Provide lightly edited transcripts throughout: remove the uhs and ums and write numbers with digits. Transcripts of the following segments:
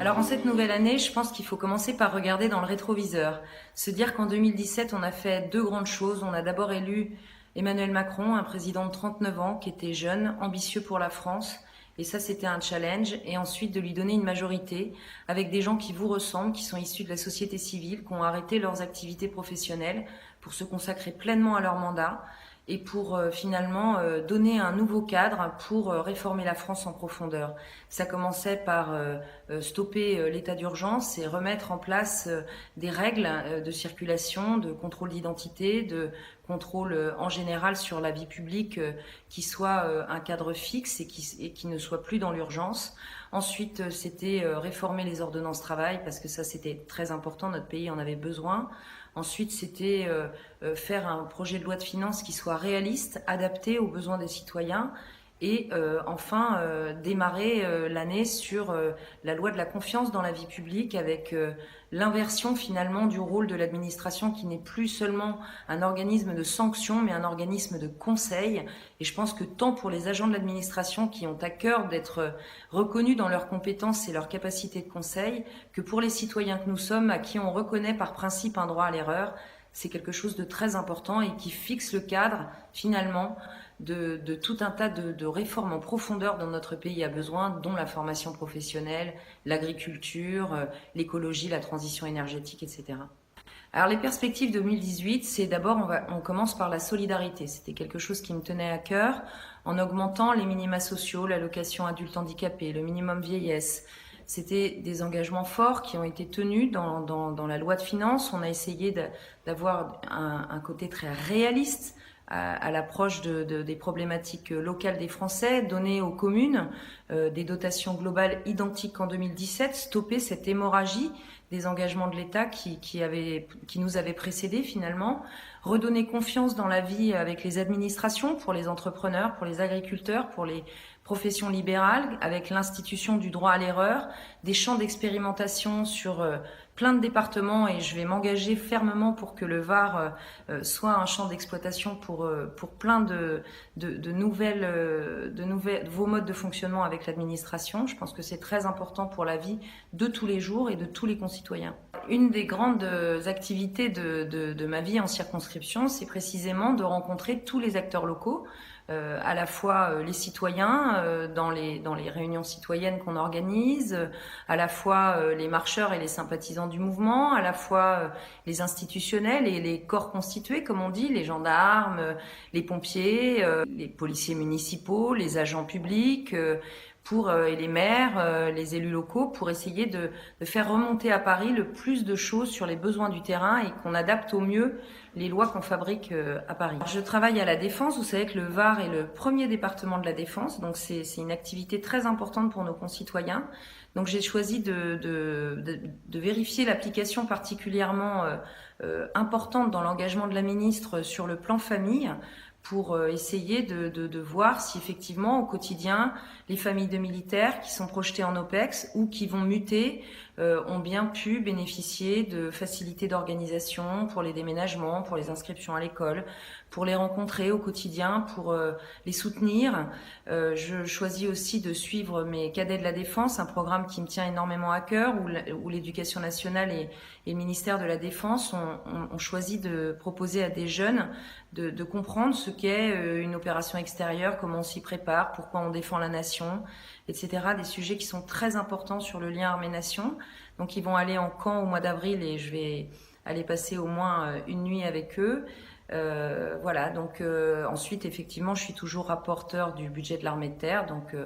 Alors en cette nouvelle année, je pense qu'il faut commencer par regarder dans le rétroviseur. Se dire qu'en 2017, on a fait deux grandes choses. On a d'abord élu Emmanuel Macron, un président de 39 ans qui était jeune, ambitieux pour la France. Et ça, c'était un challenge. Et ensuite, de lui donner une majorité avec des gens qui vous ressemblent, qui sont issus de la société civile, qui ont arrêté leurs activités professionnelles pour se consacrer pleinement à leur mandat et pour finalement donner un nouveau cadre pour réformer la France en profondeur. Ça commençait par stopper l'état d'urgence et remettre en place des règles de circulation, de contrôle d'identité, de contrôle en général sur la vie publique qui soit un cadre fixe et qui ne soit plus dans l'urgence. Ensuite, c'était réformer les ordonnances travail parce que ça, c'était très important, notre pays en avait besoin. Ensuite, c'était faire un projet de loi de finances qui soit réaliste, adapté aux besoins des citoyens. Et enfin, démarrer l'année sur la loi de la confiance dans la vie publique avec l'inversion finalement du rôle de l'administration qui n'est plus seulement un organisme de sanction mais un organisme de conseil. Et je pense que tant pour les agents de l'administration qui ont à cœur d'être reconnus dans leurs compétences et leurs capacités de conseil que pour les citoyens que nous sommes à qui on reconnaît par principe un droit à l'erreur, c'est quelque chose de très important et qui fixe le cadre finalement de tout un tas de réformes en profondeur dont notre pays a besoin, dont la formation professionnelle, l'agriculture, l'écologie, la transition énergétique, etc. Alors les perspectives 2018, c'est d'abord on commence par la solidarité. C'était quelque chose qui me tenait à cœur en augmentant les minima sociaux, l'allocation adulte handicapé, le minimum vieillesse. C'était des engagements forts qui ont été tenus dans la loi de finances. On a essayé d'avoir un côté très réaliste à l'approche des problématiques locales des Français, donner aux communes des dotations globales identiques qu'en 2017, stopper cette hémorragie des engagements de l'État qui nous avait précédés finalement, redonner confiance dans la vie avec les administrations, pour les entrepreneurs, pour les agriculteurs, pour les professions libérales, avec l'institution du droit à l'erreur, des champs d'expérimentation sur plein de départements et je vais m'engager fermement pour que le Var soit un champ d'exploitation pour plein de nouveaux modes de fonctionnement avec l'administration. Je pense que c'est très important pour la vie de tous les jours et de tous les concitoyens. Une des grandes activités de ma vie en circonscription, c'est précisément de rencontrer tous les acteurs locaux, à la fois les citoyens dans les réunions citoyennes qu'on organise, à la fois les marcheurs et les sympathisants du mouvement, à la fois les institutionnels et les corps constitués, comme on dit, les gendarmes, les pompiers, les policiers municipaux, les agents publics, et les maires, les élus locaux, pour essayer de faire remonter à Paris le plus de choses sur les besoins du terrain et qu'on adapte au mieux les lois qu'on fabrique à Paris. Je travaille à la Défense, vous savez que le Var est le premier département de la Défense, donc c'est une activité très importante pour nos concitoyens. Donc j'ai choisi de vérifier l'application particulièrement importante dans l'engagement de la ministre sur le plan famille, pour essayer de voir si effectivement au quotidien les familles de militaires qui sont projetées en OPEX ou qui vont muter ont bien pu bénéficier de facilités d'organisation pour les déménagements, pour les inscriptions à l'école, pour les rencontrer au quotidien, pour les soutenir. Je choisis aussi de suivre mes cadets de la Défense, un programme qui me tient énormément à cœur, où l'Éducation nationale et le ministère de la Défense ont choisi de proposer à des jeunes de comprendre ce qu'est une opération extérieure, comment on s'y prépare, pourquoi on défend la nation, etc. Des sujets qui sont très importants sur le lien armée-nation. Donc ils vont aller en camp au mois d'avril et je vais aller passer au moins une nuit avec eux. Voilà, donc ensuite effectivement je suis toujours rapporteur du budget de l'armée de terre, donc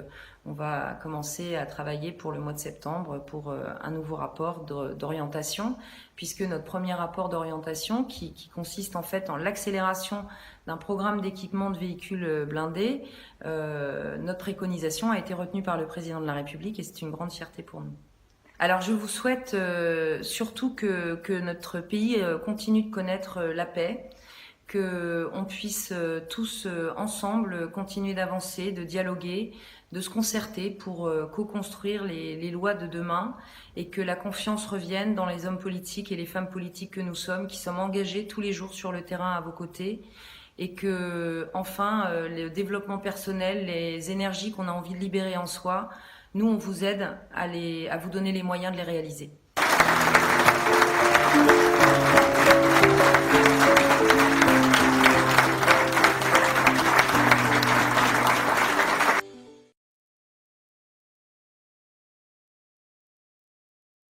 on va commencer à travailler pour le mois de septembre pour un nouveau rapport d'orientation, puisque notre premier rapport d'orientation qui consiste en fait en l'accélération d'un programme d'équipement de véhicules blindés, notre préconisation a été retenue par le président de la République et c'est une grande fierté pour nous. Alors je vous souhaite surtout que notre pays continue de connaître la paix, qu'on puisse tous ensemble continuer d'avancer, de dialoguer, de se concerter pour co-construire les lois de demain et que la confiance revienne dans les hommes politiques et les femmes politiques que nous sommes, qui sommes engagés tous les jours sur le terrain à vos côtés et que, enfin, le développement personnel, les énergies qu'on a envie de libérer en soi, nous, on vous aide à vous donner les moyens de les réaliser.